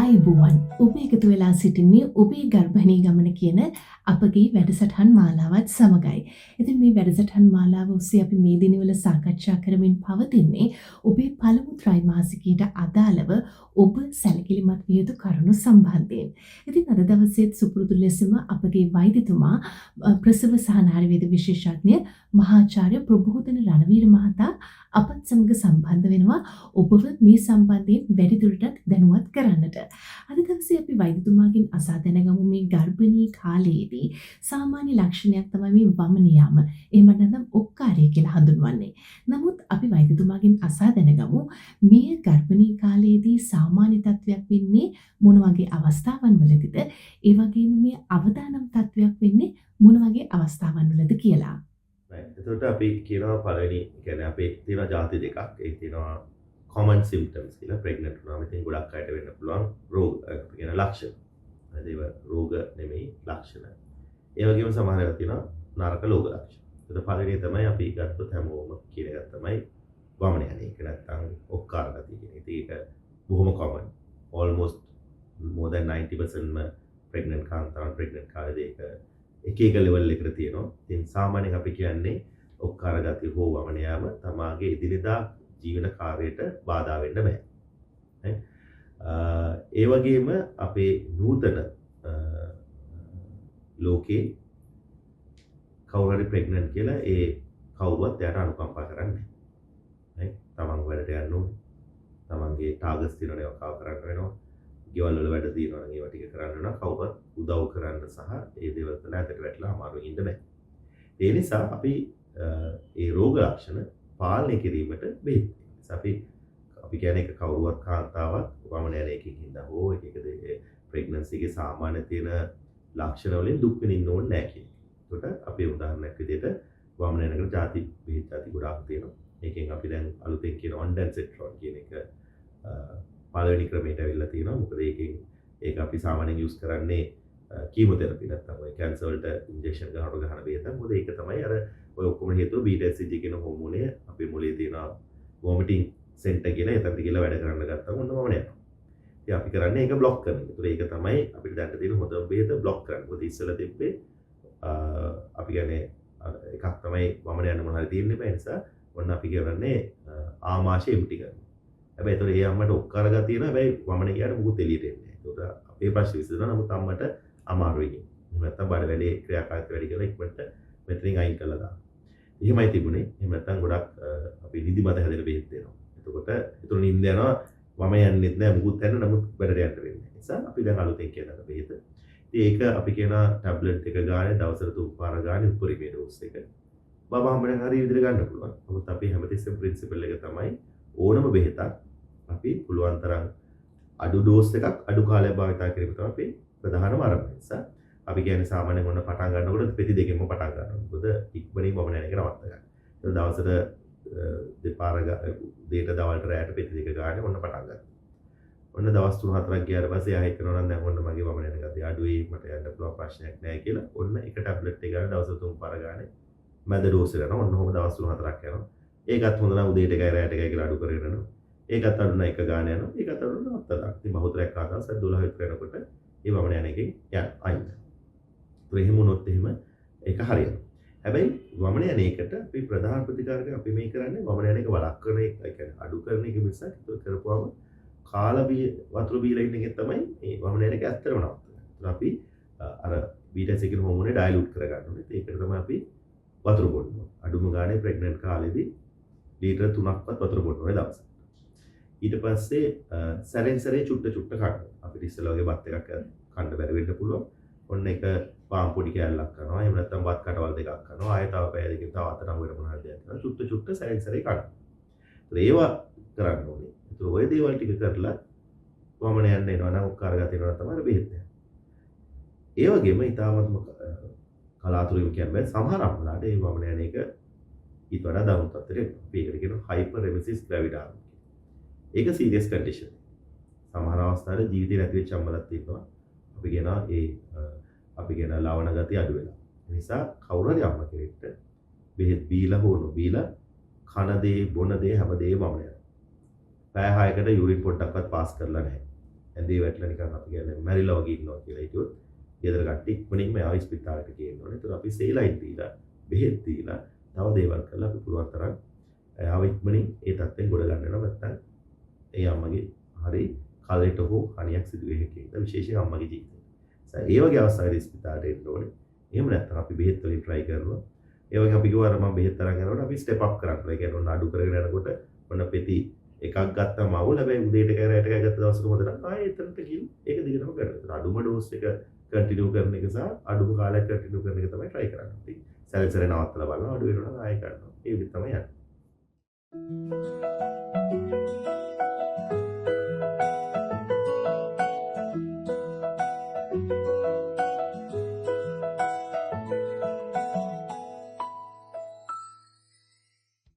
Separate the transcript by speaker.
Speaker 1: ආයුබෝවන් ඔබ එකතු වෙලා සිටින්නේ ඔබේ ගර්භණී ගමන කියන අපගේ වැඩසටහන් මාලාවත් සමගයි. ඉතින් මේ වැඩසටහන් මාලාව ඔස්සේ අපි මේ දිනවල සාකච්ඡා කරමින් පවතින්නේ ඔබේ පළමු ත්‍රෛමාසිකයට අදාළව ඔබ සැලකිලිමත් විය යුතු කරුණු සම්බන්ධයෙන්. ඉතින් අද දවසේත් සුපුරුදු ලෙසම අපගේ වෛද්‍යතුමා ප්‍රසව සහ නාරි වේද විශේෂඥ මහාචාර්ය ප්‍රබෝධන රණවීර මහතා අපත් සමග සම්බන්ධ වෙනවා ඔබව මේ සම්බන්ධයෙන් වැඩිදුරටත් දැනුවත් කරන්නට. අද දවසේ අපි වෛද්‍යතුමාගෙන් අසා දැනගමු මේ ගර්භණී කාලයේදී සාමාන්‍ය ලක්ෂණයක් තමයි මේ වමන යාම. එහෙම නැත්නම් ඔක්කාරය කියලා හඳුන්වන්නේ. නමුත් අපි වෛද්‍යතුමාගෙන් අසා දැනගමු මේ ගර්භණී කාලයේදී සාමාන්‍ය තත්වයක් වෙන්නේ මොන වගේ අවස්ථාවන් වලදීද? ඒ වගේම මේ අවදානම් තත්වයක් වෙන්නේ මොන වගේ අවස්ථාවන් වලද කියලා.
Speaker 2: එතකොට අපි කියනවා පළවෙනි කියන්නේ අපේ තියෙන ಜಾති දෙකක්. ඒ තියෙනවා common symptoms කියලා pregnant වුණාම ඉතින් ගොඩක් අයට වෙන්න පුළුවන් රෝග කියන ලක්ෂණ. ඒව රෝග නෙමෙයි ලක්ෂණ. ඒ වගේම සමහර ඒවා තියෙනවා නරක රෝග ලක්ෂණ. ඒකට පළවෙනි තමයි අපි ගත්තොත් හැමෝම කියන එක තමයි වමන යන එක නැත්නම් ඔක්කාර ගතිය කියන එක. ඒක බොහොම common. almost more than 90% pregnant කාන්තාවන් pregnant කාලේදී ඒක එක ලෙවල් එකකට තියෙනවා. ඉතින් සාමාන්‍යයෙන් අපි කියන්නේ ඔක්කාර ගතිය හෝ වමන යාම තමාගේ එදිනෙදා ජීවන කාර්යයට බාධා වෙන්න බෑ. ඒ වගේම අපේ නූතන ලෝකේ කවුරු හරි ප්‍රෙග්නන්ට් කියලා ඒ කවුරුවත් එයාට අනුකම්පා කරන්නේ නැහැ. තමන් වැඩට යන්න ඕනේ. තමන්ගේ ටාගට්ස් තියෙනවා ඒවා කව කරන්න වෙනවා. ගෙවල් වල වැඩ තියෙනවා නම් ඒවා ටික කරන්න වෙනවා. කවුරුත් උදව් කරන්න සහ ඒ දේවල් වල ඇදට වැටලා අමාරුවෙන් ඉන්න බෑ. ඒ නිසා අපි ඒ රෝග ලක්ෂණ පාලනය කිරීමට බෙහෙත්. අපි කියන්නේ එක කවුරුවත් කාන්තාවක් වමන යන එකකින් හින්දා හෝ එක ප්‍රෙග්නන්සි එකේ සාමාන්‍ය තියෙන ලක්ෂණ වලින් දුක් විඳින්න ඕනේ නැහැ කියන එක. ඒකට අපි උදාහරණයක් විදිහට වමන යනකට ಜಾති බෙහෙත් ಜಾති ගොඩාක් තියෙනවා. ඒකෙන් අපි දැන් අලුතෙන් කියන ඔන්ඩන්සෙට්‍රෝන් කියන එක පළවෙනි ක්‍රමයට ඇවිල්ලා තියෙනවා. මොකද ඒක අපි සාමාන්‍යයෙන් යූස් කරන්නේ කීමෝതെරපි නැත්නම් ඔය කැන්සර් වලට ඉන්ජෙක්ෂන් ගන්නකොට ගන්න බෙහෙත. මොකද ඒක තමයි අර ඔය ඔක්කොම හේතුව බීටා-එස්ජි කියන හෝමෝනය අපේ මොළයේ තියෙන වොමිටිං සෙන්ටර් කියලා එතනට ගිහලා වැඩ කරන්න ගත්තම ඔන්න වමන යනවා. ඉතින් අපි කරන්නේ ඒක બ્લોක් කරන එක. ඒක තමයි අපිට දැන් තියෙන හොඳම බෙහෙත બ્લોක් කරන්න. මොකද ඉස්සෙල්ලා තිබ්බේ අපි කියන්නේ එකක් තමයි වමන යන මොන හරි තියෙන්න බෑ නිසා ඔන්න අපි කරන්නේ ආමාශය එම්ටි කරනවා. හැබැයි ඒතකොට ඒ අම්මට ඔක්කාර ගතිය තියෙනවා. හැබැයි වමන කියන්නේ මුකුත් එළියට එන්නේ නැහැ. ඒකට අපේ ප්‍රශ්නේ විසඳනවා. නමුත් අම්මට අමාරුයි. එහෙම නැත්නම් බඩ වැඩි ක්‍රියාකාරීත්වය වැඩි කරලා ඉක්මනට මෙතනින් අයින් කළා දාන්න. එහෙමයි තිබුණේ. එහෙම නැත්නම් ගොඩක් අපි නිදිමත හැදෙන බෙහෙත් දෙනවා. එතකොට ඒතර නිින්ද යනවා වම යන්නෙත් නෑ මුකුත් යන්න නමුත් බඩට යන්න වෙන්නේ. නිසා අපි දැන් අලුතෙන් කියන බෙහෙත. ඉතින් ඒක අපි කියන ටැබ්ලට් එක ගානේ දවසට 3 පාර ගානේ උපරිමයේ ඩෝස් එක. බබා හම්බෙන් හරිය විදිහට ගන්න පුළුවන්. නමුත් අපි හැමතිස්සෙම ප්‍රින්සිපල් එක තමයි ඕනම බෙහෙතක් අපි පුළුවන් තරම් අඩු ඩෝස් එකක් අඩු කාලයක් භාවිත කිරීම තමයි අපි ප්‍රධානම අරමුණ. නිසා අපි කියන්නේ සාමාන්‍යයෙන් ඔන්න පටන් ගන්නකොට පෙති දෙකෙන්ම පටන් ගන්නවා. මොකද ඉක්මනින් වමන යන එක නවත්ත ගන්න. ඒක දවසට දෙපාර දෙයට දවල්ට රැයට පෙති දෙක ගානේ ඔන්න පටන් ගන්නවා. ඔන්න දවස් 3-4ක් ගියාට පස්සේ ආයෙ කරනවා නම් දැන් ඔන්න මගේ වමන යන ගතිය අඩුයි මට යන්න පුළුවන් ප්‍රශ්නයක් නැහැ කියලා ඔන්න එක ටැබ්ලට් එක ගන්න දවස් 3 පාර ගානේ මැද ඩෝස් එක යනවා. ඔන්න ඔහොම දවස් 3-4ක් යනවා. ඒකත් හොඳ නම් උදේට එකයි රැයට එකයි කියලා අඩු කරගෙන යනවා. ඒකත් අඩු නම් එක ගාන යනවා. ඒකත් අඩු නම් 7ක්. ඉතින් බහුතරයක් ආදාස 12 විතර යනකොට ඒ වමන යන එකෙන් අයින්. එහෙම වුණොත් එහෙම ඒක හරියනවා. හැබැයි වමන යන එකට අපි ප්‍රධාන ප්‍රතිකාරක අපි මේ කරන්නේ වමන යන එක වළක්වන එක, ඒ කියන්නේ අඩු කරන එක මිසක් ඒක කරපුවාම වතුර බීලා ඉන්න එක තමයි මේ වමන යන එක ඇත්තටම නවත්තන්නේ. අපි අර බීටා සෙකින් හෝමෝනේ ඩයලූට් කරගන්න ඕනේ. ඒකට තමයි අපි වතුර බොන්න ඕනේ. අඩුම ගානේ ප්‍රෙග්නන්ට් කාලේදී ලීටර් 3ක්වත් වතුර බොන්න ඕනේ දවසට. ඊට පස්සේ සැරෙන් සැරේ චුට්ට කන්න. අපිට ඉස්සෙල්ලා වගේ බත් එකක් කන්න බැරි වෙන්න පුළුවන්. ඔන්න එක පාන් පොඩි කෑල්ලක් කරනවා. එහෙම නැත්නම් බත් කටවල් දෙකක් කරනවා. ආයෙ තව පැය දෙකකින් තව අතනම් වෙන මොනවා හරි දෙයක් කරනවා. චුට්ට සැරෙන් සැරේ කන්න. ඒවා කරන්න ඕනේ. ඒතර ඔය දේවල් ටික කරලා වමන යන්න එනවා නම් උක්කාර ගතිය වෙනවා තමයි බෙහෙත් දෙන්නේ. ඒ වගේම ඊටාත්ම කලාතුරකින් කියන්නේ සමහර අම්මලාට මේ වමන යන එක ඊට වඩා දරුණු තත්ත්වයකට එනවා. ඒකට කියනවා හයිපරෙමෙසිස් ග්‍රැවිඩා. ඒක සීරියස් කන්ඩිෂන්. සමහර අවස්ථාවල ජීවිතේ නැති වෙච්ච අම්මලාත් ඉන්නවා. අපි කියන ලවණ ගතිය අඩු වෙලා. ඒ නිසා කවුරු හරි අම්ම කෙනෙක්ට බෙහෙත් බීලා හෝ නොබීලා කන දේ බොන දේ හැම දෙයක්ම වමන යනවා. පැය 6කට යූරින් පොඩ්ඩක්වත් පාස් කරලා නැහැ. ඇඳේ වැටලා නිකන් අපි කියන්නේ මැරිලා වගේ ඉන්නවා කියලා හිතුවොත් ගෙදර කට්ටිය ඉක්මනින්ම ආවි ස්පිතාලෙට ගේන්න ඕනේ. ඒතර අපි සේලයින් දීලා බෙහෙත් දීලා තව දේවල් කරලා අපි පුළුවන් තරම් ආව ඉක්මනින් ඒ තත්ත්වෙන් ගොඩ ගන්න වෙනවා. නැත්නම් ඒ අම්මගේ හරි කලයට හෝ හනියක් සිදු වෙන එකේද විශේෂයෙන් අම්මගේ ජීවිතේ. ඒ වගේ අවස්ථාවකදී ස්පිතාලෙට එන්න ඕනේ. එහෙම නැත්නම් අපි බෙහෙත් වලින් try කරනවා. ඒ වගේ අපි කිව්වා මම බෙහෙත් අරන් යනකොට අපි ස්ටෙප් අප් කරන්න. ඒ කියන්නේ ඔන්න අඩු කරගෙන යනකොට ඔන්න පෙති එකක් ගත්තම අවුල හැබැයි උදේට කෑ රැට කෑ ගත්ත දවසක හොඳ නම් ආයෙ එතනට ගිහින් ඒක දිගටම කරනවා. අඩුම ඩෝස් එක කන්ටිනියු කරන එක සහ අඩුම කාලයක් කන්ටිනියු කරන එක තමයි try කරන්නේ. ඉතින් සැලසැල නවත්තලා බලනවා අඩු වෙනවා නම් ආයෙ කරනවා. ඒ විදිහට තමයි යන්නේ.